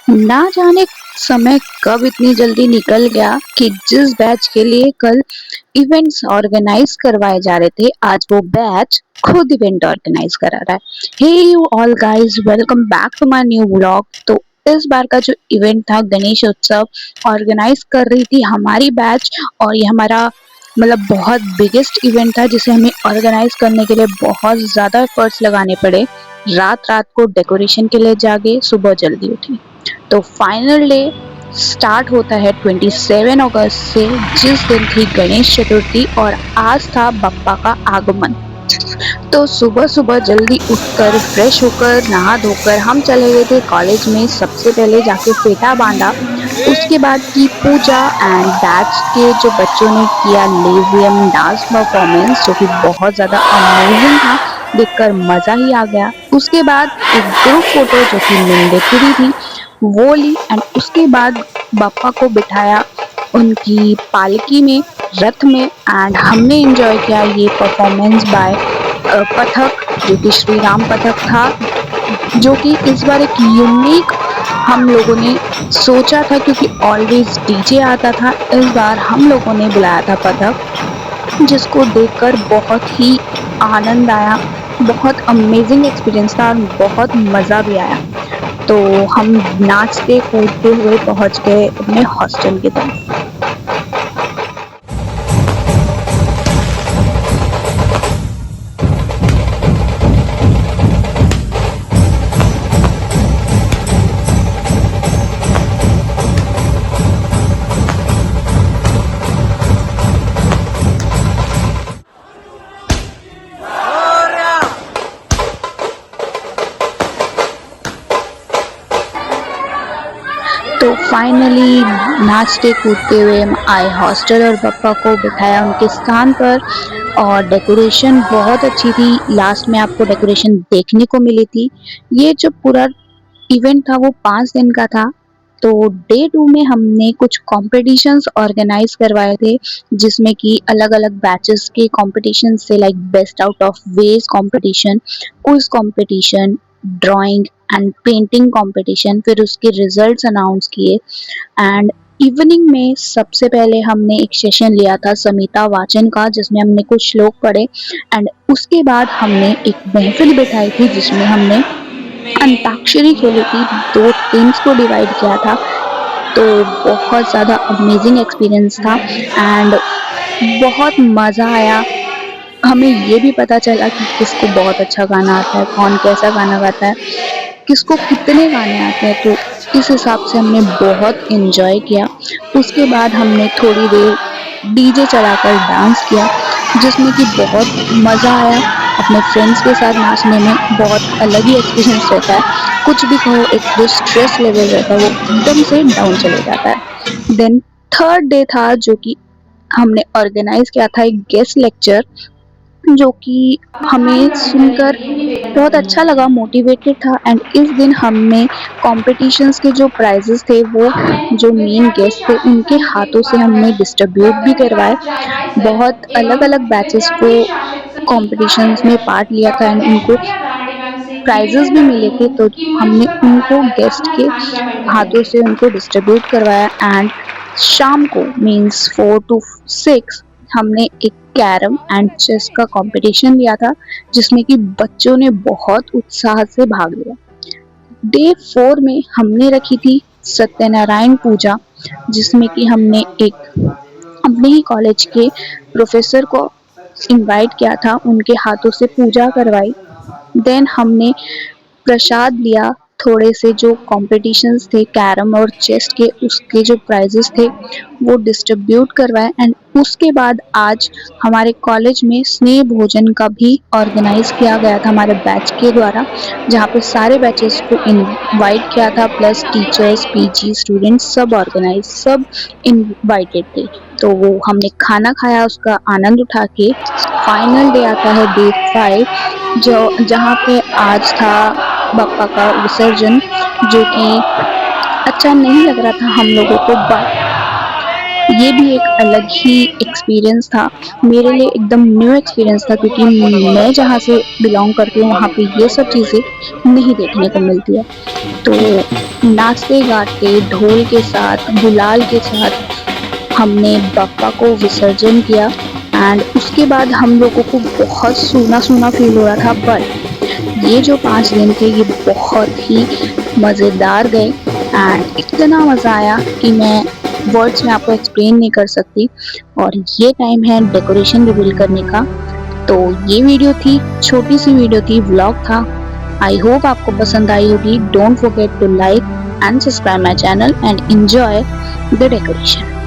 ना जाने समय कब इतनी जल्दी निकल गया कि जिस बैच के लिए कल इवेंट्स ऑर्गेनाइज करवाए जा रहे थे, आज वो बैच खुद इवेंट ऑर्गेनाइज करा रहा है। Hey you all guys, welcome back to my new vlog. तो इस बार का जो इवेंट था, गणेश उत्सव ऑर्गेनाइज कर रही थी हमारी बैच। और ये हमारा बहुत बिगेस्ट इवेंट था, जिसे हमें ऑर्गेनाइज करने के लिए बहुत ज़्यादा एफर्ट्स लगाने पड़े। रात रात को डेकोरेशन के लिए जागे, सुबह जल्दी उठी। तो फाइनल डे स्टार्ट होता है 27 अगस्त से, जिस दिन थी गणेश चतुर्थी और आज था बप्पा का आगमन। तो सुबह सुबह जल्दी उठकर फ्रेश होकर नहा धोकर हम चले गए थे कॉलेज में। सबसे पहले जाके फेटा बांधा, उसके बाद की पूजा एंड बैच के जो बच्चों ने किया लेजियम डांस परफॉर्मेंस, जो कि बहुत ज़्यादा अमेजिंग था, देखकर मज़ा ही आ गया। उसके बाद एक ग्रुप फोटो जो कि मैंडेटरी थी वो ली, एंड उसके बाद बप्पा को बिठाया उनकी पालकी में, रथ में। एंड हमने एंजॉय किया ये परफॉर्मेंस बाय पथक, जो कि श्री राम पथक था, जो कि इस बार एक यूनिक हम लोगों ने सोचा था, क्योंकि ऑलवेज डीजे आता था। इस बार हम लोगों ने बुलाया था पथक, जिसको देखकर बहुत ही आनंद आया। बहुत अमेजिंग एक्सपीरियंस था और बहुत मज़ा भी आया। तो हम नाचते कूदते हुए पहुंच गए अपने हॉस्टल की तरफ। तो फाइनली नाचते कूदते हुए हम आए हॉस्टल और पप्पा को बिठाया उनके स्थान पर। और डेकोरेशन बहुत अच्छी थी, लास्ट में आपको डेकोरेशन देखने को मिली थी। ये जो पूरा इवेंट था वो 5 दिन का था। तो डे 2 में हमने कुछ कॉम्पिटिशन्स ऑर्गेनाइज करवाए थे, जिसमें कि अलग अलग बैचेस के कॉम्पिटिशन से, like best out of ways competition, quiz competition, drawing and painting competition. फिर उसके रिजल्ट्स अनाउंस किए। एंड इवनिंग में सबसे पहले हमने एक सेशन लिया था समिता वाचन का, जिसमें हमने कुछ श्लोक पढ़े। एंड उसके बाद हमने एक महफिल बिठाई थी, जिसमें हमने अंताक्षरी खेली थी। 2 टीम्स को डिवाइड किया था। तो बहुत ज़्यादा अमेजिंग एक्सपीरियंस था एंड बहुत मज़ा आया। हमें ये भी पता चला कि किसको बहुत अच्छा गाना आता है, कौन कैसा गाना गाता है, किसको कितने गाने आते हैं। तो इस हिसाब से हमने बहुत एंजॉय किया। उसके बाद हमने थोड़ी देर डीजे चलाकर डांस किया, जिसमें कि बहुत मज़ा आया। अपने फ्रेंड्स के साथ नाचने में बहुत अलग ही एक्सपीरियंस रहता है। कुछ भी कहो, एक जो स्ट्रेस लेवल रहता है वो एकदम से डाउन चले जाता है। देन थर्ड डे था, जो कि हमने ऑर्गेनाइज किया था एक गेस्ट लेक्चर, जो कि हमें सुनकर बहुत अच्छा लगा, मोटिवेटेड था। एंड इस दिन हमने कॉम्पिटिशन्स के जो प्राइजेस थे वो जो मेन गेस्ट थे उनके हाथों से हमने डिस्ट्रीब्यूट भी करवाए। बहुत अलग अलग बैचेस को कॉम्पिटिशन्स में पार्ट लिया था एंड उनको प्राइजेस भी मिले थे। तो हमने उनको गेस्ट के हाथों से उनको डिस्ट्रीब्यूट करवाया। एंड शाम को मीन्स 4 to 6 हमने एक कैरम एंड चेस का कंपटीशन लिया था, जिसमें कि बच्चों ने बहुत उत्साह से भाग लिया। डे 4 में हमने रखी थी सत्यनारायण पूजा, जिसमें कि हमने एक अपने ही कॉलेज के प्रोफेसर को इनवाइट किया था, उनके हाथों से पूजा करवाई। देन हमने प्रसाद लिया। थोड़े से जो कॉम्पिटिशन्स थे कैरम और चेस के, उसके जो प्राइजेस थे वो डिस्ट्रीब्यूट करवाए। एंड उसके बाद आज हमारे कॉलेज में स्नेह भोजन का भी ऑर्गेनाइज किया गया था हमारे बैच के द्वारा, जहाँ पे सारे बैचेस को इनवाइट किया था, प्लस टीचर्स, पीजी स्टूडेंट्स, सब इनवाइटेड थे। तो वो हमने खाना खाया, उसका आनंद उठा के फाइनल डे आता है डे 5, जो जहाँ पे आज था बप्पा का विसर्जन, जो कि अच्छा नहीं लग रहा था हम लोगों को, बट ये भी एक अलग ही एक्सपीरियंस था, मेरे लिए एकदम न्यू एक्सपीरियंस था, क्योंकि मैं जहाँ से बिलॉन्ग करती हूँ वहाँ पे ये सब चीज़ें नहीं देखने को मिलती है। तो नाचते-गाते ढोल के साथ, गुलाल के साथ हमने बप्पा को विसर्जन किया एंड उसके बाद हम लोगों को बहुत सूना-सूना फ़ील हो रहा था, बट ये जो 5 दिन थे ये बहुत ही मज़ेदार गए एंड इतना मज़ा आया कि मैं वर्ड्स में आपको एक्सप्लेन नहीं कर सकती। और ये टाइम है डेकोरेशन रिवील करने का। तो ये वीडियो थी, छोटी सी वीडियो थी, व्लॉग था। आई होप आपको पसंद आई होगी। Don't forget to like and subscribe my channel and enjoy the decoration.